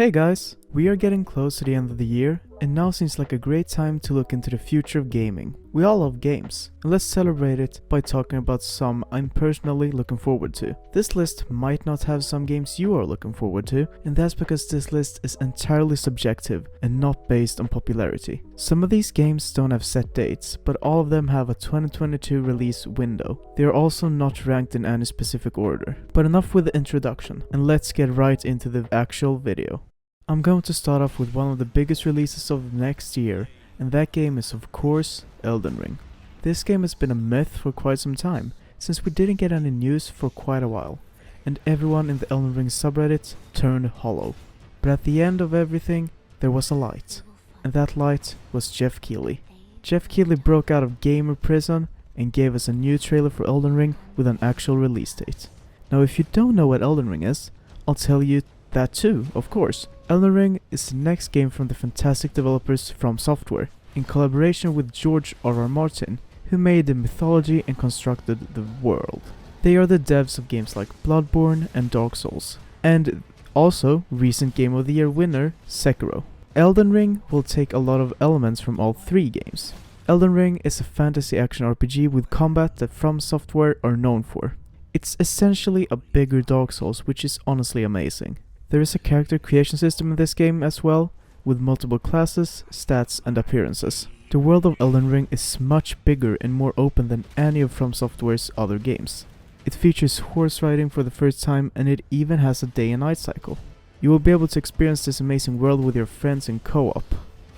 Hey guys, we are getting close to the end of the year, and now seems like a great time to look into the future of gaming. We all love games, and let's celebrate it by talking about some I'm personally looking forward to. This list might not have some games you are looking forward to, and that's because this list is entirely subjective and not based on popularity. Some of these games don't have set dates, but all of them have a 2022 release window. They are also not ranked in any specific order. But enough with the introduction, and let's get right into the actual video. I'm going to start off with one of the biggest releases of the next year, and that game is of course Elden Ring. This game has been a myth for quite some time, since we didn't get any news for quite a while, and everyone in the Elden Ring subreddit turned hollow. But at the end of everything, there was a light, and that light was Jeff Keighley. Jeff Keighley broke out of gamer prison and gave us a new trailer for Elden Ring with an actual release date. Now if you don't know what Elden Ring is, I'll tell you that too, of course. Elden Ring is the next game from the fantastic developers From Software, in collaboration with George R.R. Martin, who made the mythology and constructed the world. They are the devs of games like Bloodborne and Dark Souls, and also recent Game of the Year winner Sekiro. Elden Ring will take a lot of elements from all three games. Elden Ring is a fantasy action RPG with combat that From Software are known for. It's essentially a bigger Dark Souls, which is honestly amazing. There is a character creation system in this game as well, with multiple classes, stats and appearances. The world of Elden Ring is much bigger and more open than any of From Software's other games. It features horse riding for the first time, and it even has a day and night cycle. You will be able to experience this amazing world with your friends in co-op.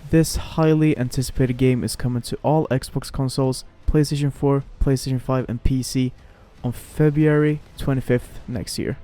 This highly anticipated game is coming to all Xbox consoles, PlayStation 4, PlayStation 5 and PC on February 25th next year.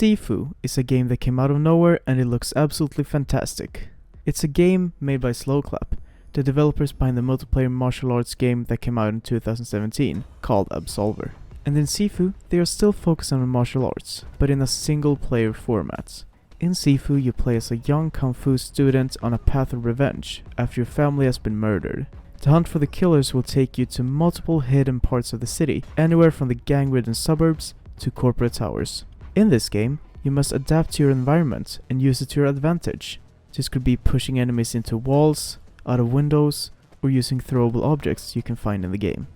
Sifu is a game that came out of nowhere and it looks absolutely fantastic. It's a game made by Slowclap, the developers behind the multiplayer martial arts game that came out in 2017, called Absolver. And in Sifu, they are still focused on martial arts, but in a single player format. In Sifu, you play as a young kung fu student on a path of revenge after your family has been murdered. The hunt for the killers will take you to multiple hidden parts of the city, anywhere from the gang-ridden suburbs to corporate towers. In this game, you must adapt to your environment and use it to your advantage. This could be pushing enemies into walls, out of windows, or using throwable objects you can find in the game.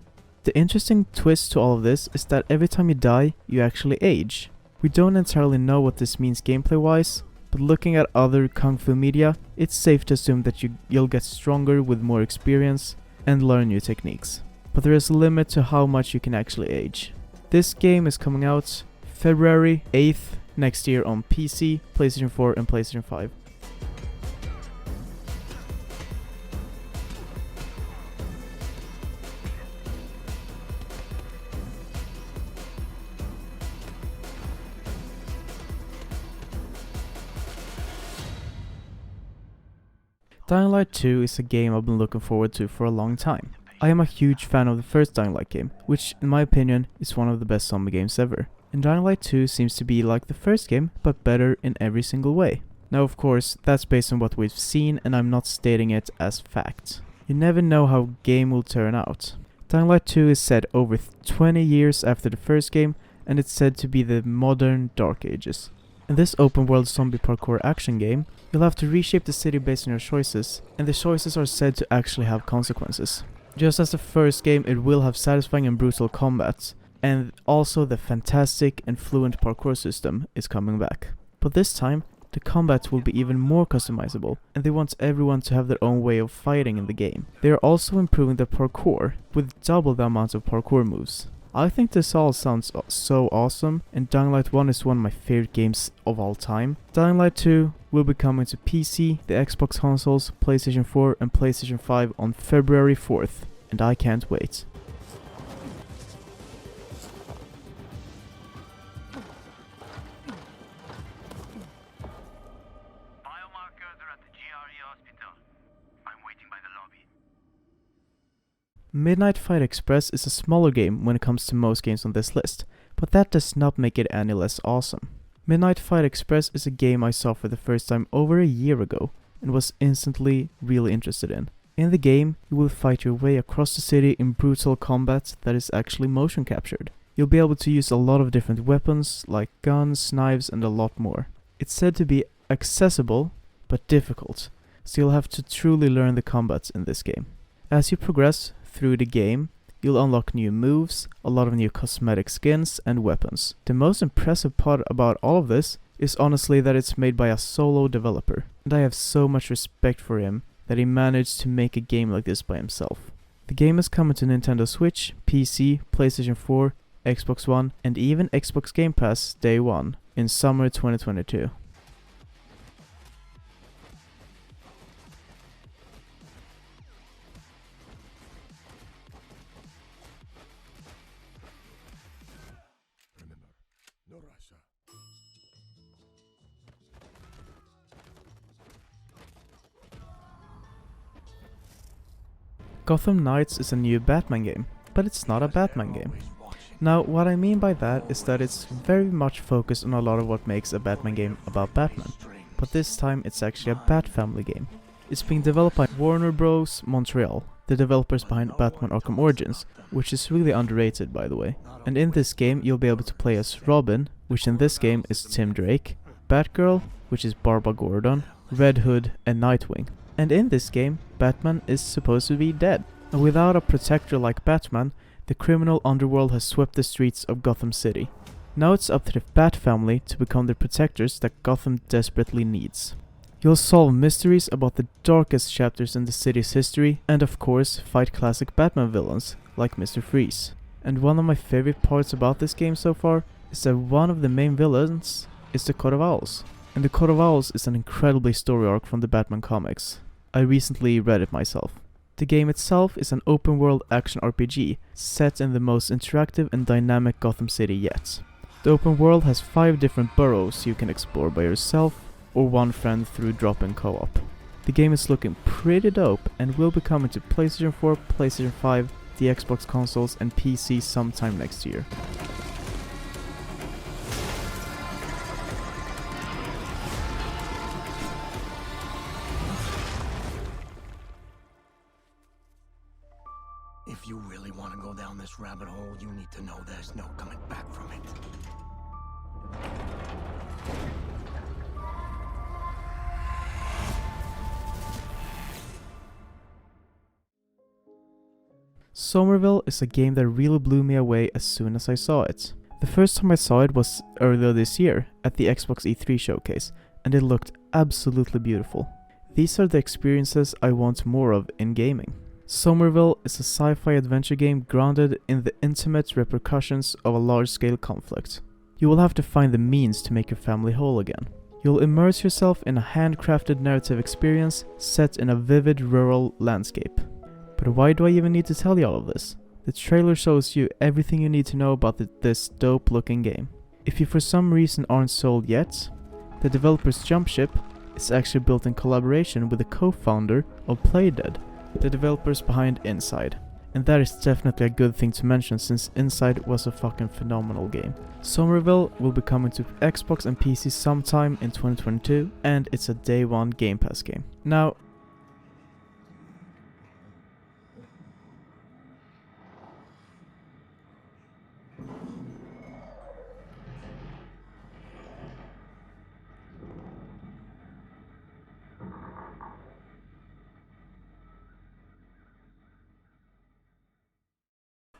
The interesting twist to all of this is that every time you die, you actually age. We don't entirely know what this means gameplay-wise, but looking at other kung fu media, it's safe to assume that you'll get stronger with more experience and learn new techniques. But there is a limit to how much you can actually age. This game is coming out February 8th next year on PC, PlayStation 4 and PlayStation 5. Dying Light 2 is a game I've been looking forward to for a long time. I am a huge fan of the first Dying Light game, which in my opinion is one of the best zombie games ever. And Dying Light 2 seems to be like the first game, but better in every single way. Now of course, that's based on what we've seen and I'm not stating it as fact. You never know how a game will turn out. Dying Light 2 is set over 20 years after the first game, and it's said to be the modern Dark Ages. In this open world zombie parkour action game, you'll have to reshape the city based on your choices, and the choices are said to actually have consequences. Just as the first game, it will have satisfying and brutal combat, and also the fantastic and fluent parkour system is coming back. But this time, the combat will be even more customizable, and they want everyone to have their own way of fighting in the game. They are also improving the parkour, with double the amount of parkour moves. I think this all sounds so awesome, and Dying Light 1 is one of my favorite games of all time. Dying Light 2 will be coming to PC, the Xbox consoles, PlayStation 4 and PlayStation 5 on February 4th, and I can't wait. Midnight Fight Express is a smaller game when it comes to most games on this list, but that does not make it any less awesome. Midnight Fight Express is a game I saw for the first time over a year ago and was instantly really interested in. In the game, you will fight your way across the city in brutal combat that is actually motion captured. You'll be able to use a lot of different weapons like guns, knives and a lot more. It's said to be accessible but difficult, so you'll have to truly learn the combats in this game. As you progress through the game, you'll unlock new moves, a lot of new cosmetic skins and weapons. The most impressive part about all of this is honestly that it's made by a solo developer, and I have so much respect for him that he managed to make a game like this by himself. The game is coming to Nintendo Switch, PC, PlayStation 4, Xbox One and even Xbox Game Pass day 1 in summer 2022. Gotham Knights is a new Batman game, but it's not a Batman game. Now, what I mean by that is that it's very much focused on a lot of what makes a Batman game about Batman, but this time it's actually a Bat Family game. It's being developed by Warner Bros. Montreal, the developers behind Batman Arkham Origins, which is really underrated by the way. And in this game you'll be able to play as Robin, which in this game is Tim Drake, Batgirl, which is Barbara Gordon, Red Hood and Nightwing. And in this game, Batman is supposed to be dead. And without a protector like Batman, the criminal underworld has swept the streets of Gotham City. Now it's up to the Bat Family to become the protectors that Gotham desperately needs. You'll solve mysteries about the darkest chapters in the city's history, and of course fight classic Batman villains like Mr. Freeze. And one of my favorite parts about this game so far is that one of the main villains is the Court of Owls. And the Court of Owls is an incredibly story arc from the Batman comics. I recently read it myself. The game itself is an open world action RPG set in the most interactive and dynamic Gotham City yet. The open world has 5 different boroughs you can explore by yourself or one friend through drop-in co-op. The game is looking pretty dope and will be coming to PlayStation 4, PlayStation 5, the Xbox consoles and PC sometime next year. If you really want to go down this rabbit hole, you need to know there's no coming back from it. Somerville is a game that really blew me away as soon as I saw it. The first time I saw it was earlier this year at the Xbox E3 showcase, and it looked absolutely beautiful. These are the experiences I want more of in gaming. Somerville is a sci-fi adventure game grounded in the intimate repercussions of a large-scale conflict. You will have to find the means to make your family whole again. You'll immerse yourself in a handcrafted narrative experience set in a vivid rural landscape. But why do I even need to tell you all of this? The trailer shows you everything you need to know about this dope looking game. If you for some reason aren't sold yet, the developer's Jump Ship is actually built in collaboration with the co-founder of Playdead, the developers behind Inside. And that is definitely a good thing to mention since Inside was a fucking phenomenal game. Somerville will be coming to Xbox and PC sometime in 2022 and it's a day 1 Game Pass game. Now,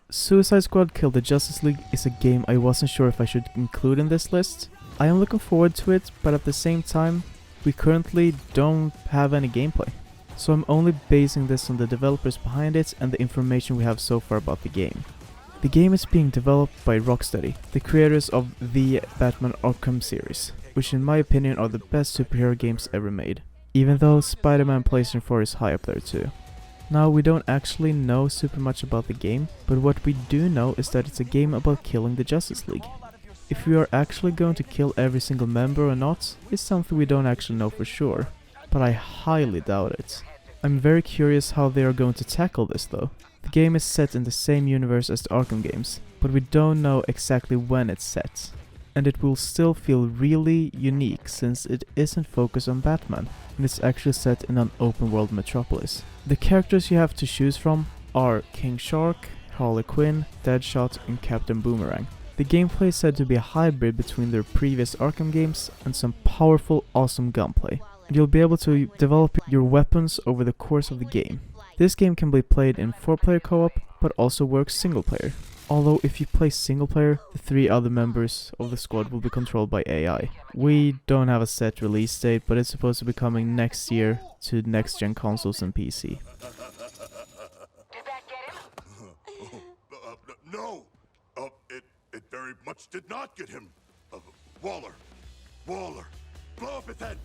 Suicide Squad Kill the Justice League is a game I wasn't sure if I should include in this list. I am looking forward to it, but at the same time, we currently don't have any gameplay. So I'm only basing this on the developers behind it and the information we have so far about the game. The game is being developed by Rocksteady, the creators of the Batman Arkham series, which in my opinion are the best superhero games ever made, even though Spider-Man PlayStation 4 is high up there too. Now, we don't actually know super much about the game, but what we do know is that it's a game about killing the Justice League. If we are actually going to kill every single member or not, is something we don't actually know for sure, but I highly doubt it. I'm very curious how they are going to tackle this though. The game is set in the same universe as the Arkham games, but we don't know exactly when it's set. and it will still feel really unique since it isn't focused on Batman, and it's actually set in an open world metropolis. The characters you have to choose from are King Shark, Harley Quinn, Deadshot, and Captain Boomerang. The gameplay is said to be a hybrid between their previous Arkham games and some powerful, awesome gunplay. And you'll be able to develop your weapons over the course of the game. This game can be played in 4-player co-op, but also works single player. Although if you play single player, the 3 other members of the squad will be controlled by AI. We don't have a set release date, but it's supposed to be coming next year to next-gen consoles and PC. No! It very much did not get him. Waller! Blow up his head!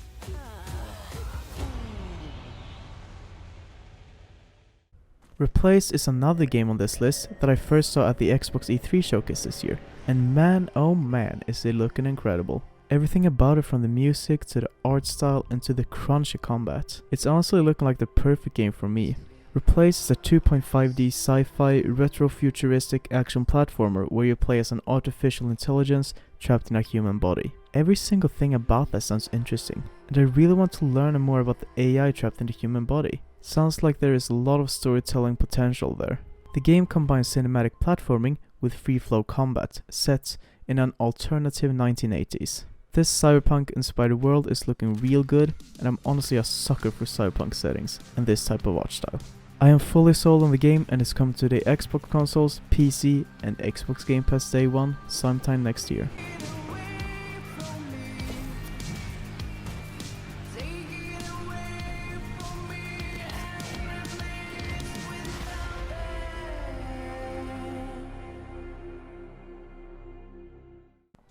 Replace is another game on this list that I first saw at the Xbox E3 showcase this year, and man oh man is it looking incredible. Everything about it, from the music to the art style and to the crunchy combat. It's honestly looking like the perfect game for me. Replace is a 2.5D sci-fi retro-futuristic action platformer where you play as an artificial intelligence trapped in a human body. Every single thing about that sounds interesting, and I really want to learn more about the AI trapped in the human body. Sounds like there is a lot of storytelling potential there. The game combines cinematic platforming with free-flow combat, set in an alternative 1980s. This cyberpunk-inspired world is looking real good, and I'm honestly a sucker for cyberpunk settings and this type of art style. I am fully sold on the game, and it's coming to the Xbox consoles, PC, and Xbox Game Pass Day 1 sometime next year.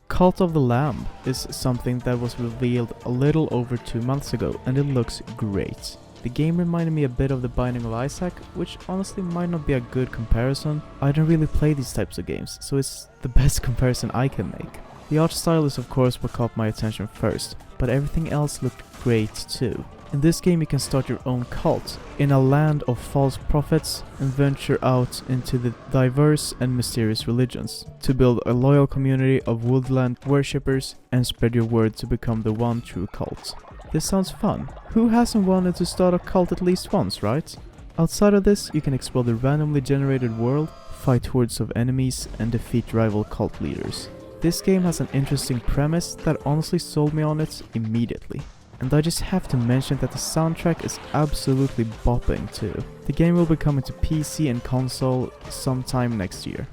Cult of the Lamb is something that was revealed a little over 2 months ago, and it looks great. The game reminded me a bit of The Binding of Isaac, which honestly might not be a good comparison. I don't really play these types of games, so it's the best comparison I can make. The art style is of course what caught my attention first, but everything else looked great too. In this game you can start your own cult in a land of false prophets and venture out into the diverse and mysterious religions to build a loyal community of woodland worshippers and spread your word to become the one true cult. This sounds fun. Who hasn't wanted to start a cult at least once, right? Outside of this, you can explore the randomly generated world, fight hordes of enemies, and defeat rival cult leaders. This game has an interesting premise that honestly sold me on it immediately. And I just have to mention that the soundtrack is absolutely bopping too. The game will be coming to PC and console sometime next year.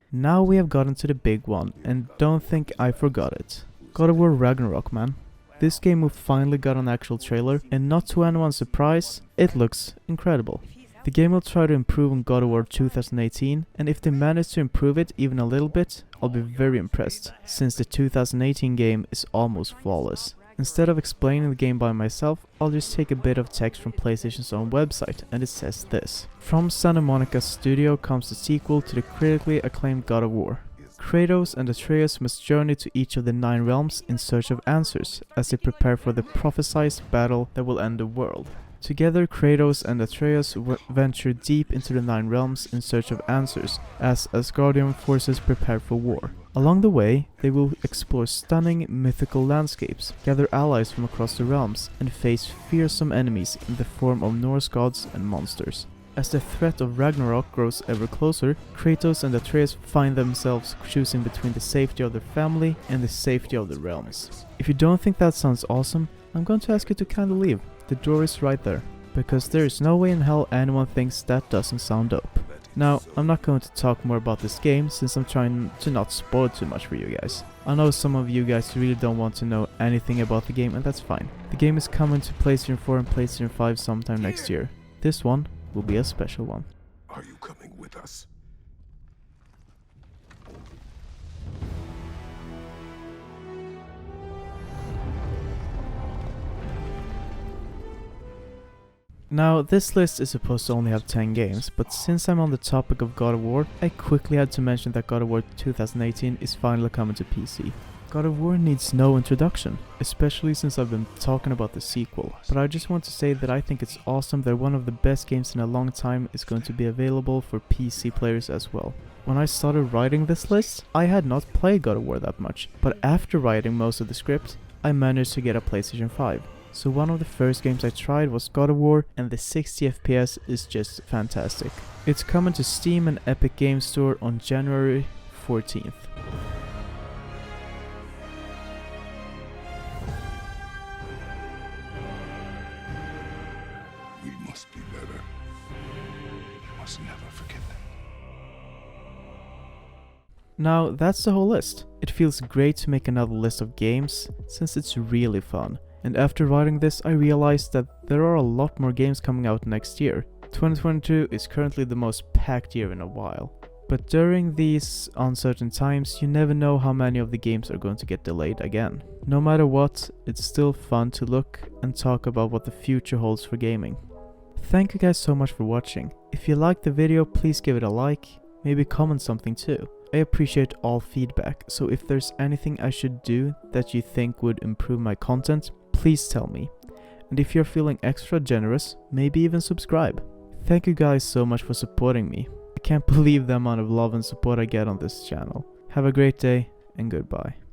Now we have gotten to the big one, and don't think I forgot it. God of War Ragnarök, man. This game will finally got an actual trailer, and not to anyone's surprise, it looks incredible. The game will try to improve on God of War 2018, and if they manage to improve it even a little bit, I'll be very impressed, since the 2018 game is almost flawless. Instead of explaining the game by myself, I'll just take a bit of text from PlayStation's own website, and it says this. From Santa Monica Studio comes the sequel to the critically acclaimed God of War. Kratos and Atreus must journey to each of the 9 realms in search of answers, as they prepare for the prophesied battle that will end the world. Together, Kratos and Atreus venture deep into the 9 realms in search of answers, as Asgardian forces prepare for war. Along the way, they will explore stunning mythical landscapes, gather allies from across the realms, and face fearsome enemies in the form of Norse gods and monsters. As the threat of Ragnarok grows ever closer, Kratos and Atreus find themselves choosing between the safety of their family and the safety of the realms. If you don't think that sounds awesome, I'm going to ask you to kind of leave. The door is right there, because there is no way in hell anyone thinks that doesn't sound dope. Now, I'm not going to talk more about this game since I'm trying to not spoil too much for you guys. I know some of you guys really don't want to know anything about the game, and that's fine. The game is coming to PlayStation 4 and PlayStation 5 sometime next year. This one will be a special one. Are you coming with us? Now, this list is supposed to only have 10 games, but since I'm on the topic of God of War, I quickly had to mention that God of War 2018 is finally coming to PC. God of War needs no introduction, especially since I've been talking about the sequel, but I just want to say that I think it's awesome that one of the best games in a long time is going to be available for PC players as well. When I started writing this list, I had not played God of War that much, but after writing most of the script, I managed to get a PlayStation 5. So one of the first games I tried was God of War, and the 60 FPS is just fantastic. It's coming to Steam and Epic Games Store on January 14th. We must be better. We must never forget them. Now, that's the whole list. It feels great to make another list of games, since it's really fun. And after writing this, I realized that there are a lot more games coming out next year. 2022 is currently the most packed year in a while. But during these uncertain times, you never know how many of the games are going to get delayed again. No matter what, it's still fun to look and talk about what the future holds for gaming. Thank you guys so much for watching. If you liked the video, please give it a like, maybe comment something too. I appreciate all feedback, so if there's anything I should do that you think would improve my content, please tell me. And if you're feeling extra generous, maybe even subscribe. Thank you guys so much for supporting me. I can't believe the amount of love and support I get on this channel. Have a great day and goodbye.